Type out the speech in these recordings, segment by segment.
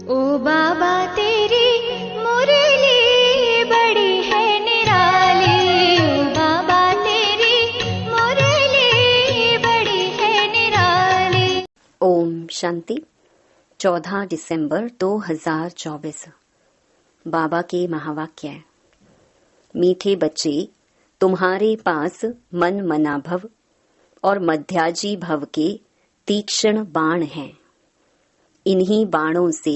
ओ बाबा तेरी मुरली बड़ी है निराली, ओ बाबा तेरी मुरली बड़ी है निराली। ओम शांति। 14 दिसंबर 2024। बाबा के महावाक्य। मीठे बच्चे, तुम्हारे पास मन मना भव और मध्याजी भव के तीक्ष्ण बाण हैं। इन्हीं बाणों से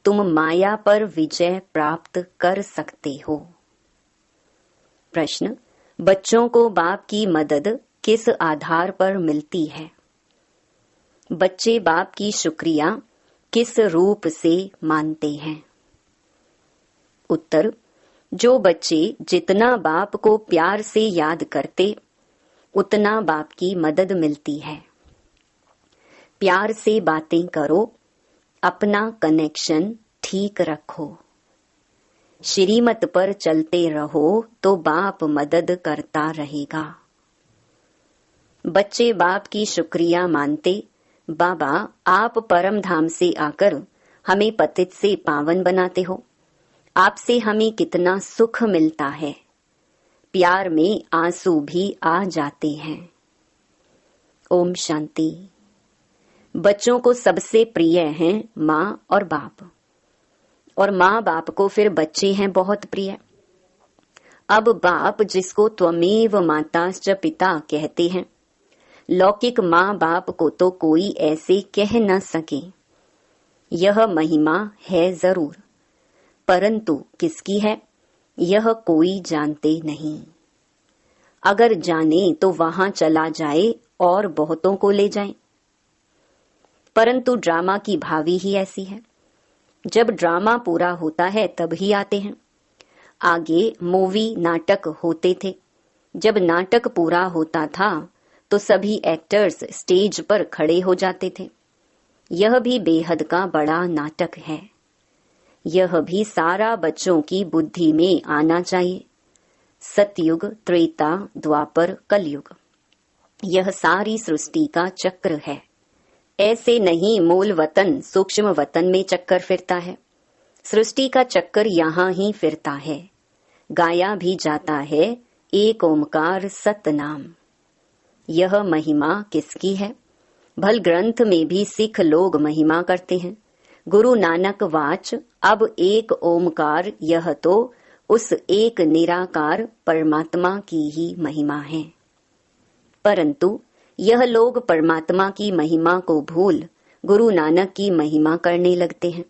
तुम माया पर विजय प्राप्त कर सकते हो। प्रश्न: बच्चों को बाप की मदद किस आधार पर मिलती है? बच्चे बाप की शुक्रिया किस रूप से मानते हैं? उत्तर: जो बच्चे जितना बाप को प्यार से याद करते, उतना बाप की मदद मिलती है। प्यार से बातें करो, अपना कनेक्शन ठीक रखो, श्रीमत पर चलते रहो तो बाप मदद करता रहेगा। बच्चे बाप की शुक्रिया मानते, बाबा आप परम धाम से आकर हमें पतित से पावन बनाते हो, आपसे हमें कितना सुख मिलता है। प्यार में आंसू भी आ जाते हैं। ओम शांति। बच्चों को सबसे प्रिय हैं माँ और बाप, और माँ बाप को फिर बच्चे हैं बहुत प्रिय। अब बाप जिसको त्वमेव माताश्च पिता कहते हैं, लौकिक माँ बाप को तो कोई ऐसे कह न सके। यह महिमा है जरूर, परंतु किसकी है यह कोई जानते नहीं। अगर जाने तो वहां चला जाए और बहुतों को ले जाए। परंतु ड्रामा की भावी ही ऐसी है। जब ड्रामा पूरा होता है तब ही आते हैं। आगे मूवी नाटक होते थे। जब नाटक पूरा होता था तो सभी एक्टर्स स्टेज पर खड़े हो जाते थे। यह भी बेहद का बड़ा नाटक है। यह भी सारा बच्चों की बुद्धि में आना चाहिए। सतयुग, त्रेता, द्वापर, कलयुग, यह सारी सृष्टि का चक्र है। ऐसे नहीं मूल वतन सूक्ष्म वतन में चक्कर फिरता है। सृष्टि का चक्कर यहाँ ही फिरता है। गाया भी जाता है एक ओमकार सतनाम। यह महिमा किसकी है? भल ग्रंथ में भी सिख लोग महिमा करते हैं। गुरु नानक वाच अब एक ओमकार, यह तो उस एक निराकार परमात्मा की ही महिमा है। परंतु यह लोग परमात्मा की महिमा को भूल गुरु नानक की महिमा करने लगते हैं।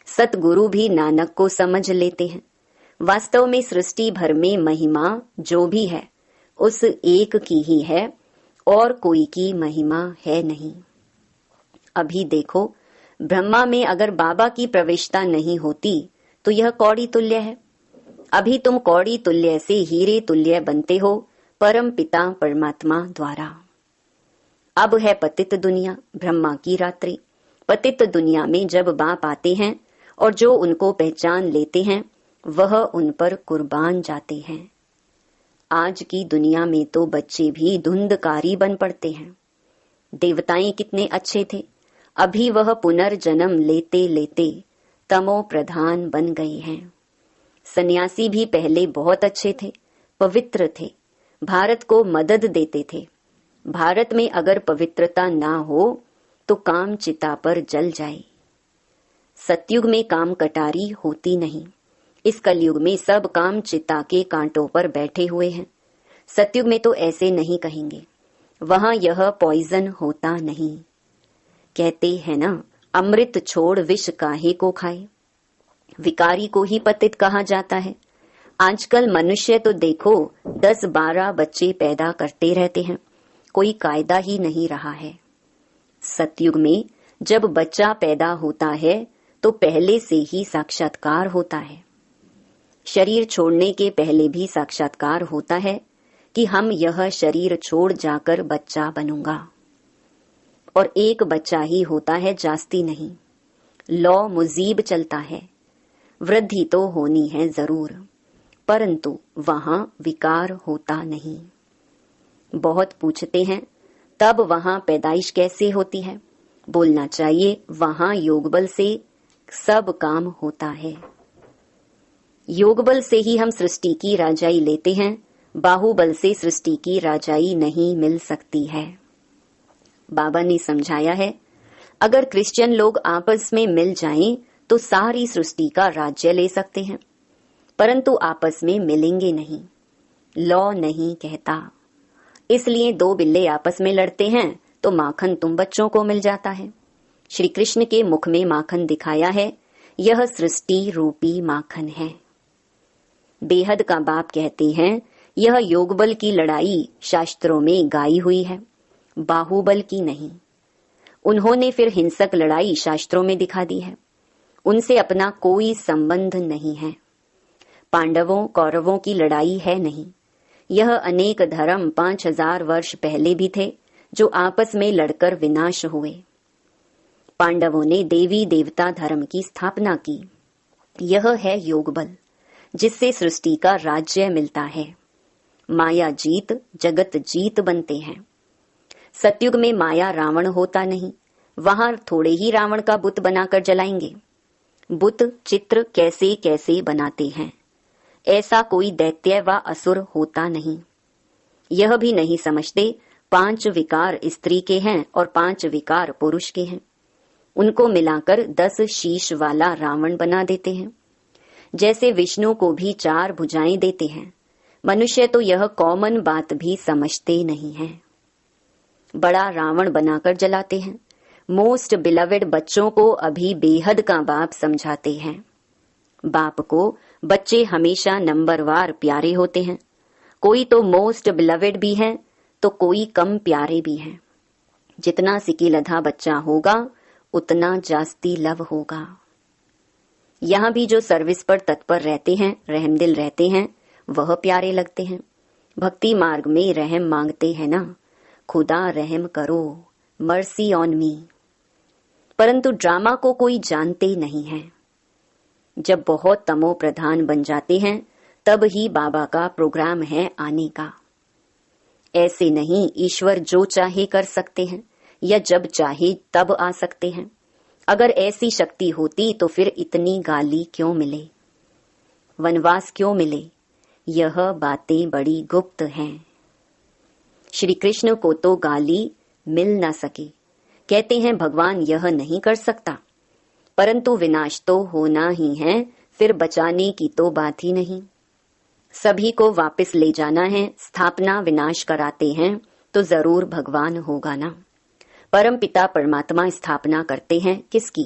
सतगुरु भी नानक को समझ लेते हैं। वास्तव में सृष्टि भर में महिमा जो भी है उस एक की ही है, और कोई की महिमा है नहीं। अभी देखो, ब्रह्मा में अगर बाबा की प्रविष्टता नहीं होती तो यह कौड़ी तुल्य है। अभी तुम कौड़ी तुल्य से हीरे तुल्य बनते हो परम पिता परमात्मा द्वारा। अब है पतित दुनिया, ब्रह्मा की रात्रि। पतित दुनिया में जब बाप आते हैं और जो उनको पहचान लेते हैं वह उन पर कुर्बान जाते हैं। आज की दुनिया में तो बच्चे भी धुंधकारी बन पड़ते हैं। देवताएं कितने अच्छे थे, अभी वह पुनर्जन्म लेते लेते तमो प्रधान बन गए हैं। सन्यासी भी पहले बहुत अच्छे थे, पवित्र थे, भारत को मदद देते थे। भारत में अगर पवित्रता ना हो तो काम चिता पर जल जाए। सतयुग में काम कटारी होती नहीं। इस कलयुग में सब काम चिता के कांटों पर बैठे हुए हैं। सतयुग में तो ऐसे नहीं कहेंगे, वहां यह पॉइजन होता नहीं। कहते हैं ना, अमृत छोड़ विष काहे को खाए। विकारी को ही पतित कहा जाता है। आजकल मनुष्य तो देखो 10-12 बच्चे पैदा करते रहते हैं, कोई कायदा ही नहीं रहा है। सतयुग में जब बच्चा पैदा होता है तो पहले से ही साक्षात्कार होता है। शरीर छोड़ने के पहले भी साक्षात्कार होता है कि हम यह शरीर छोड़ जाकर बच्चा बनूंगा। और एक बच्चा ही होता है, जास्ती नहीं। लौ मुजीब चलता है। वृद्धि तो होनी है जरूर, परंतु वहां विकार होता नहीं। बहुत पूछते हैं तब वहां पैदाइश कैसे होती है? बोलना चाहिए वहां योग बल से सब काम होता है। योग बल से ही हम सृष्टि की राजाई लेते हैं, बाहुबल से सृष्टि की राजाई नहीं मिल सकती है। बाबा ने समझाया है, अगर क्रिश्चियन लोग आपस में मिल जाएं तो सारी सृष्टि का राज्य ले सकते हैं, परंतु आपस में मिलेंगे नहीं। लॉ नहीं कहता। इसलिए दो बिल्ले आपस में लड़ते हैं तो माखन तुम बच्चों को मिल जाता है। श्री कृष्ण के मुख में माखन दिखाया है, यह सृष्टि रूपी माखन है। बेहद का बाप कहते हैं, यह योगबल की लड़ाई शास्त्रों में गाई हुई है, बाहुबल की नहीं। उन्होंने फिर हिंसक लड़ाई शास्त्रों में दिखा दी है, उनसे अपना कोई संबंध नहीं है। पांडवों कौरवों की लड़ाई है नहीं। यह अनेक धर्म 5000 वर्ष पहले भी थे जो आपस में लड़कर विनाश हुए। पांडवों ने देवी देवता धर्म की स्थापना की। यह है योग बल, जिससे सृष्टि का राज्य मिलता है। माया जीत जगत जीत बनते हैं। सतयुग में माया रावण होता नहीं, वहां थोड़े ही रावण का बुत बनाकर जलाएंगे। बुत चित्र कैसे कैसे बनाते हैं, ऐसा कोई दैत्य व असुर होता नहीं। यह भी नहीं समझते 5 विकार स्त्री के हैं और 5 विकार पुरुष के हैं। उनको मिलाकर 10 शीश वाला रावण बना देते हैं। जैसे विष्णु को भी 4 भुजाएं देते हैं। मनुष्य तो यह कॉमन बात भी समझते नहीं है, बड़ा रावण बनाकर जलाते हैं। मोस्ट बिलवेड बच्चों को अभी बेहद का बाप समझाते हैं। बाप को बच्चे हमेशा नंबरवार प्यारे होते हैं। कोई तो मोस्ट बिलवेड भी है तो कोई कम प्यारे भी हैं। जितना सिकीलधा बच्चा होगा उतना जास्ती लव होगा। यहाँ भी जो सर्विस पर तत्पर रहते हैं, रहमदिल रहते हैं, वह प्यारे लगते हैं। भक्ति मार्ग में रहम मांगते हैं ना, खुदा रहम करो, मर्सी ऑन मी। परंतु ड्रामा को कोई जानते नहीं है। जब बहुत तमो प्रधान बन जाते हैं तब ही बाबा का प्रोग्राम है आने का। ऐसे नहीं ईश्वर जो चाहे कर सकते हैं या जब चाहे तब आ सकते हैं। अगर ऐसी शक्ति होती तो फिर इतनी गाली क्यों मिले, वनवास क्यों मिले। यह बातें बड़ी गुप्त हैं। श्री कृष्ण को तो गाली मिल ना सके। कहते हैं भगवान यह नहीं कर सकता, परंतु विनाश तो होना ही है, फिर बचाने की तो बात ही नहीं। सभी को वापस ले जाना है, स्थापना विनाश कराते हैं तो जरूर भगवान होगा ना। परम पिता परमात्मा स्थापना करते हैं किसकी?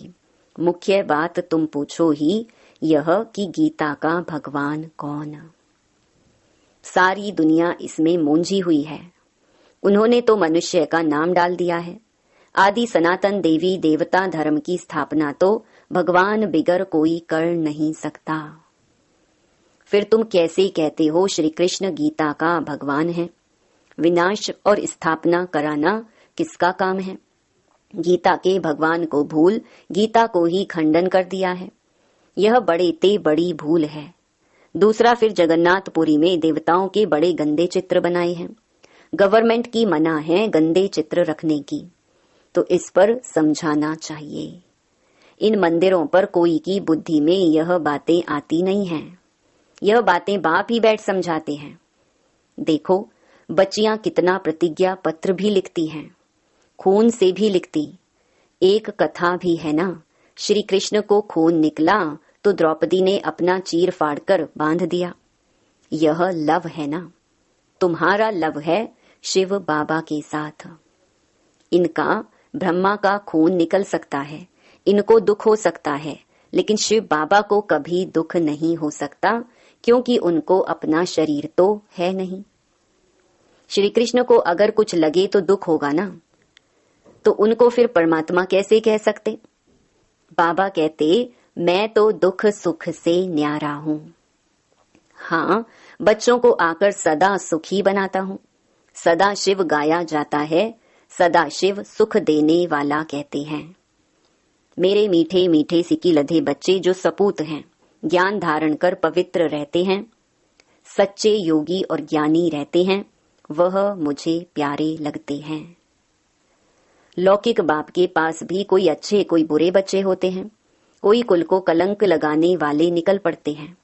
मुख्य बात तुम पूछो ही यह कि गीता का भगवान कौन। सारी दुनिया इसमें मूंझी हुई है। उन्होंने तो मनुष्य का नाम डाल दिया है। आदि सनातन देवी देवता धर्म की स्थापना तो भगवान बिगर कोई कर नहीं सकता। फिर तुम कैसे कहते हो श्री कृष्ण गीता का भगवान है? विनाश और स्थापना कराना किसका काम है? गीता के भगवान को भूल गीता को ही खंडन कर दिया है। यह बड़े ते बड़ी भूल है। दूसरा, फिर जगन्नाथपुरी में देवताओं के बड़े गंदे चित्र बनाए हैं। गवर्नमेंट की मना है गंदे चित्र रखने की, तो इस पर समझाना चाहिए। इन मंदिरों पर कोई की बुद्धि में यह बातें आती नहीं हैं। यह बातें बाप ही बैठ समझाते हैं। देखो बच्चियां कितना प्रतिज्ञा पत्र भी लिखती हैं, खून से भी लिखती। एक कथा भी है ना, श्री कृष्ण को खून निकला तो द्रौपदी ने अपना चीर फाड़कर बांध दिया। यह लव है ना, तुम्हारा लव है शिव बाबा के साथ। इनका ब्रह्मा का खून निकल सकता है, इनको दुख हो सकता है, लेकिन शिव बाबा को कभी दुख नहीं हो सकता, क्योंकि उनको अपना शरीर तो है नहीं। श्री कृष्ण को अगर कुछ लगे तो दुख होगा ना, तो उनको फिर परमात्मा कैसे कह सकते? बाबा कहते मैं तो दुख सुख से न्यारा हूं। हाँ, बच्चों को आकर सदा सुखी बनाता हूं। सदा शिव गाया जाता है, सदा शिव सुख देने वाला कहते हैं। मेरे मीठे मीठे सिकी लधे बच्चे जो सपूत हैं, ज्ञान धारण कर पवित्र रहते हैं, सच्चे योगी और ज्ञानी रहते हैं, वह मुझे प्यारे लगते हैं। लौकिक बाप के पास भी कोई अच्छे कोई बुरे बच्चे होते हैं। कोई कुल को कलंक लगाने वाले निकल पड़ते हैं,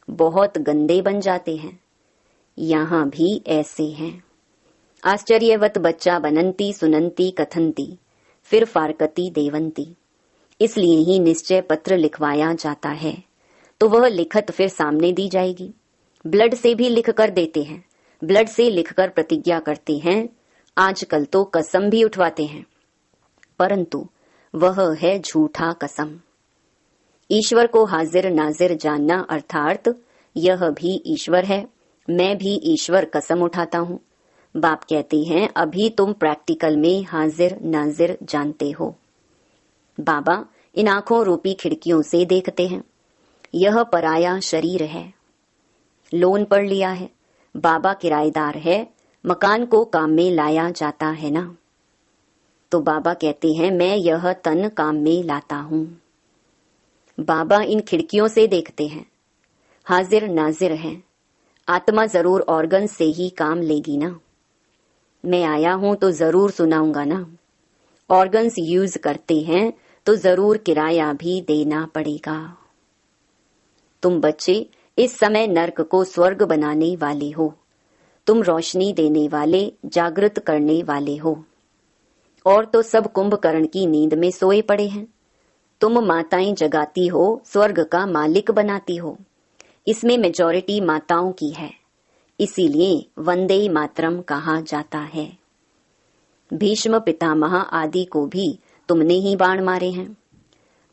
बहुत गंदे बन जाते हैं। यहाँ भी ऐसे हैं। आश्चर्यवत बच्चा बनंती सुनंती कथंती, फिर फारकती देवंती। इसलिए ही निश्चय पत्र लिखवाया जाता है, तो वह लिखत फिर सामने दी जाएगी। ब्लड से भी लिख कर देते हैं, ब्लड से लिखकर प्रतिज्ञा करते हैं, आजकल तो कसम भी उठवाते हैं, परंतु वह है झूठा कसम। ईश्वर को हाजिर नाजिर जानना अर्थात यह भी ईश्वर है, मैं भी ईश्वर कसम उठाता हूँ। बाप कहते हैं अभी तुम प्रैक्टिकल में हाजिर नाजिर जानते हो। बाबा इन आंखों रूपी खिड़कियों से देखते हैं, यह पराया शरीर है, लोन पर लिया है, बाबा किराएदार है, मकान को काम में लाया जाता है ना। तो बाबा कहते हैं मैं यह तन काम में लाता हूँ। बाबा इन खिड़कियों से देखते हैं, हाजिर नाजिर हैं, आत्मा जरूर ऑर्गन से ही काम लेगी ना। मैं आया हूं तो जरूर सुनाऊंगा ना। ऑर्गन्स यूज करते हैं तो जरूर किराया भी देना पड़ेगा। तुम बच्चे इस समय नर्क को स्वर्ग बनाने वाले हो, तुम रोशनी देने वाले, जागृत करने वाले हो। और तो सब कुंभकर्ण की नींद में सोए पड़े हैं। तुम माताएं जगाती हो, स्वर्ग का मालिक बनाती हो। इसमें मेजॉरिटी माताओं की है, इसीलिए वंदे मातरम कहा जाता है। भीष्म पितामह आदि को भी तुमने ही बाण मारे हैं।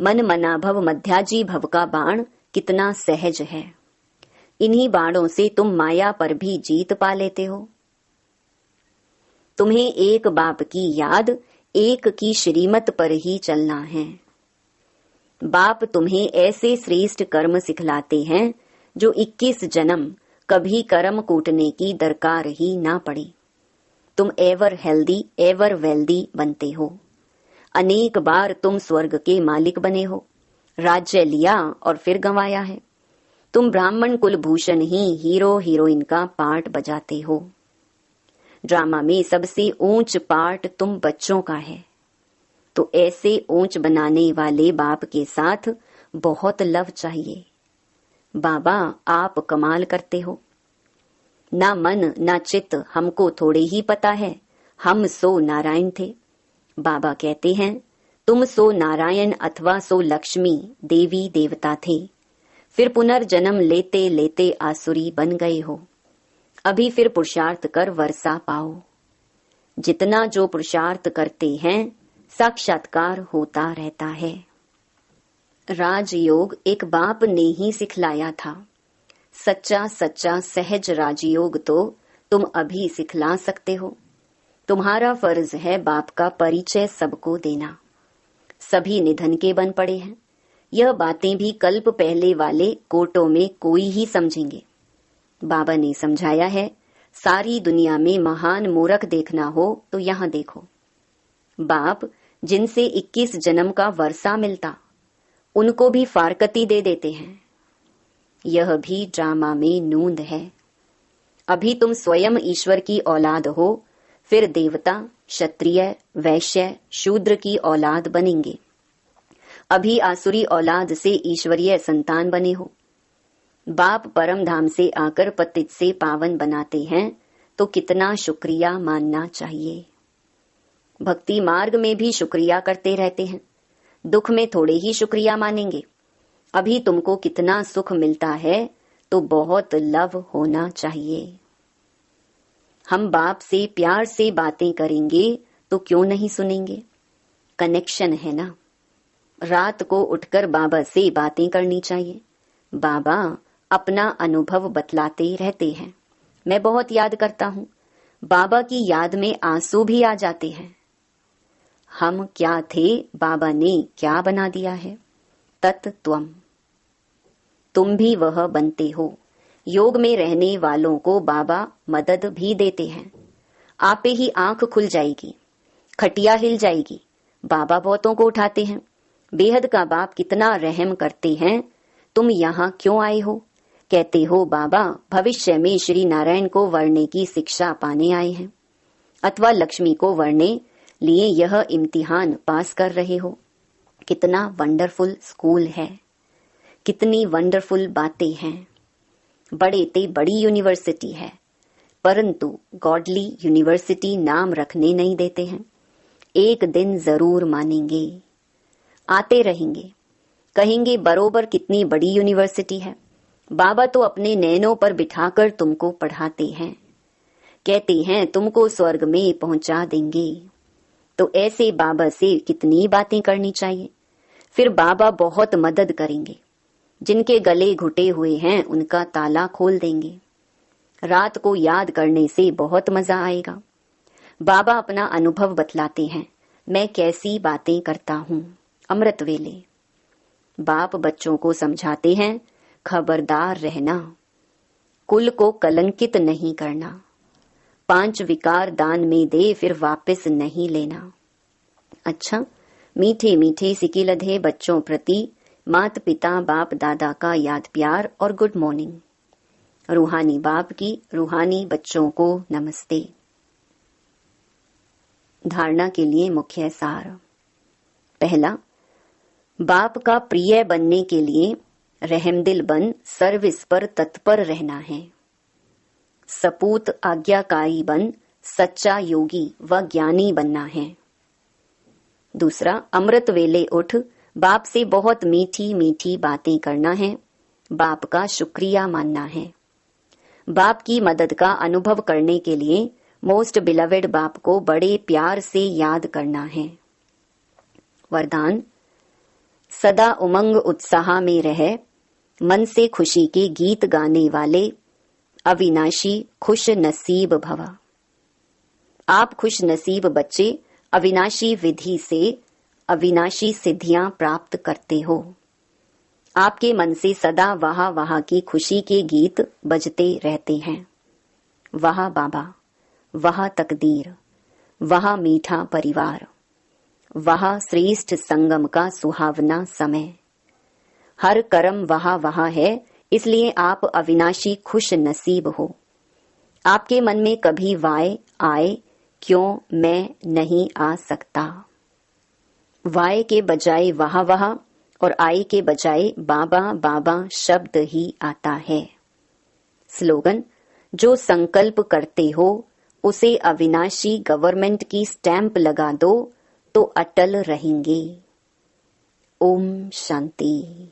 मन मना भव मध्याजी भव का बाण कितना सहज है। इन्हीं बाणों से तुम माया पर भी जीत पा लेते हो। तुम्हें एक बाप की याद, एक की श्रीमत पर ही चलना है। बाप तुम्हें ऐसे श्रेष्ठ कर्म सिखलाते हैं जो 21 जन्म कभी कर्म कूटने की दरकार ही ना पड़ी। तुम एवर हेल्दी एवर वेल्दी बनते हो। अनेक बार तुम स्वर्ग के मालिक बने हो, राज्य लिया और फिर गंवाया है। तुम ब्राह्मण कुलभूषण ही हीरो हीरोइन का पार्ट बजाते हो। ड्रामा में सबसे ऊंच पार्ट तुम बच्चों का है। तो ऐसे ऊंच बनाने वाले बाप के साथ बहुत लव चाहिए। बाबा आप कमाल करते हो। ना मन ना चित्त हमको थोड़े ही पता है, हम सो नारायण थे। बाबा कहते हैं तुम सो नारायण अथवा सो लक्ष्मी देवी देवता थे, फिर पुनर्जन्म लेते लेते आसुरी बन गए हो। अभी फिर पुरुषार्थ कर वर्षा पाओ। जितना जो पुरुषार्थ करते हैं साक्षात्कार होता रहता है। राजयोग एक बाप ने ही सिखलाया था। सच्चा सच्चा सहज राजयोग तो तुम अभी सिखला सकते हो। तुम्हारा फर्ज है बाप का परिचय सबको देना। सभी निधन के बन पड़े हैं। यह बातें भी कल्प पहले वाले कोटों में कोई ही समझेंगे। बाबा ने समझाया है, सारी दुनिया में महान मूर्ख देखना हो तो यहाँ देखो। बाप जिनसे 21 जन्म का वर्षा मिलता, उनको भी फारकती दे देते हैं। यह भी ड्रामा में नूंद है। अभी तुम स्वयं ईश्वर की औलाद हो, फिर देवता, क्षत्रिय, वैश्य, शूद्र की औलाद बनेंगे। अभी आसुरी औलाद से ईश्वरीय संतान बने हो। बाप परम धाम से आकर पतित से पावन बनाते हैं, तो कितना शुक्रिया मानना चाहिए। भक्ति मार्ग में भी शुक्रिया करते रहते हैं, दुख में थोड़े ही शुक्रिया मानेंगे। अभी तुमको कितना सुख मिलता है, तो बहुत लव होना चाहिए। हम बाप से प्यार से बातें करेंगे तो क्यों नहीं सुनेंगे। कनेक्शन है ना। रात को उठकर बाबा से बातें करनी चाहिए। बाबा अपना अनुभव बतलाते रहते हैं। मैं बहुत याद करता हूँ। बाबा की याद में आंसू भी आ जाते हैं। हम क्या थे, बाबा ने क्या बना दिया है। तत्त्वम। तुम भी वह बनते हो। योग में रहने वालों को बाबा मदद भी देते हैं। आपे ही आंख खुल जाएगी, खटिया हिल जाएगी। बाबा बहुतों को उठाते हैं। बेहद का बाप कितना रहम करते हैं। तुम यहाँ क्यों आए हो? कहते हो बाबा भविष्य में श्री नारायण को वरने की शिक्षा पाने आए हैं, अथवा लक्ष्मी को वरने लिए यह इम्तिहान पास कर रहे हो। कितना वंडरफुल स्कूल है, कितनी वंडरफुल बातें हैं। बड़े ते बड़ी यूनिवर्सिटी है, परंतु गॉडली यूनिवर्सिटी नाम रखने नहीं देते हैं। एक दिन जरूर मानेंगे, आते रहेंगे, कहेंगे बरोबर कितनी बड़ी यूनिवर्सिटी है। बाबा तो अपने नैनों पर बिठाकर तुमको पढ़ाते हैं, कहते हैं तुमको स्वर्ग में पहुंचा देंगे। तो ऐसे बाबा से कितनी बातें करनी चाहिए। फिर बाबा बहुत मदद करेंगे, जिनके गले घुटे हुए हैं उनका ताला खोल देंगे। रात को याद करने से बहुत मजा आएगा। बाबा अपना अनुभव बतलाते हैं, मैं कैसी बातें करता हूँ। अमृत वेले बाप बच्चों को समझाते हैं, खबरदार रहना, कुल को कलंकित नहीं करना, 5 विकार दान में दे फिर वापस नहीं लेना। अच्छा, मीठे मीठे सिकिलधे बच्चों प्रति माता पिता बाप दादा का याद प्यार और गुड मॉर्निंग। रूहानी बाप की रूहानी बच्चों को नमस्ते। धारणा के लिए मुख्य सार। पहला, बाप का प्रिय बनने के लिए रहमदिल बन सर्विस पर तत्पर रहना है। सपूत आज्ञाकारी बन सच्चा योगी व ज्ञानी बनना है। दूसरा, अमृत वेले उठ बाप से बहुत मीठी मीठी बातें करना है, बाप का शुक्रिया मानना है। बाप की मदद का अनुभव करने के लिए मोस्ट बिलवेड बाप को बड़े प्यार से याद करना है। वरदान, सदा उमंग उत्साह में रह, मन से खुशी के गीत गाने वाले अविनाशी खुश नसीब भवा। आप खुश नसीब बच्चे अविनाशी विधि से अविनाशी सिद्धियां प्राप्त करते हो। आपके मन से सदा वहां वहां की खुशी के गीत बजते रहते हैं। वहां बाबा, वहां तकदीर, वहां मीठा परिवार, वहां श्रेष्ठ संगम का सुहावना समय। हर कर्म वहां वहां है, इसलिए आप अविनाशी खुश नसीब हो। आपके मन में कभी वाय आए क्यों मैं नहीं आ सकता। वाय के बजाय वहां वहां और आय के बजाय बाबा बाबा शब्द ही आता है। स्लोगन, जो संकल्प करते हो उसे अविनाशी गवर्नमेंट की स्टैंप लगा दो तो अटल रहेंगे। ओम शांति।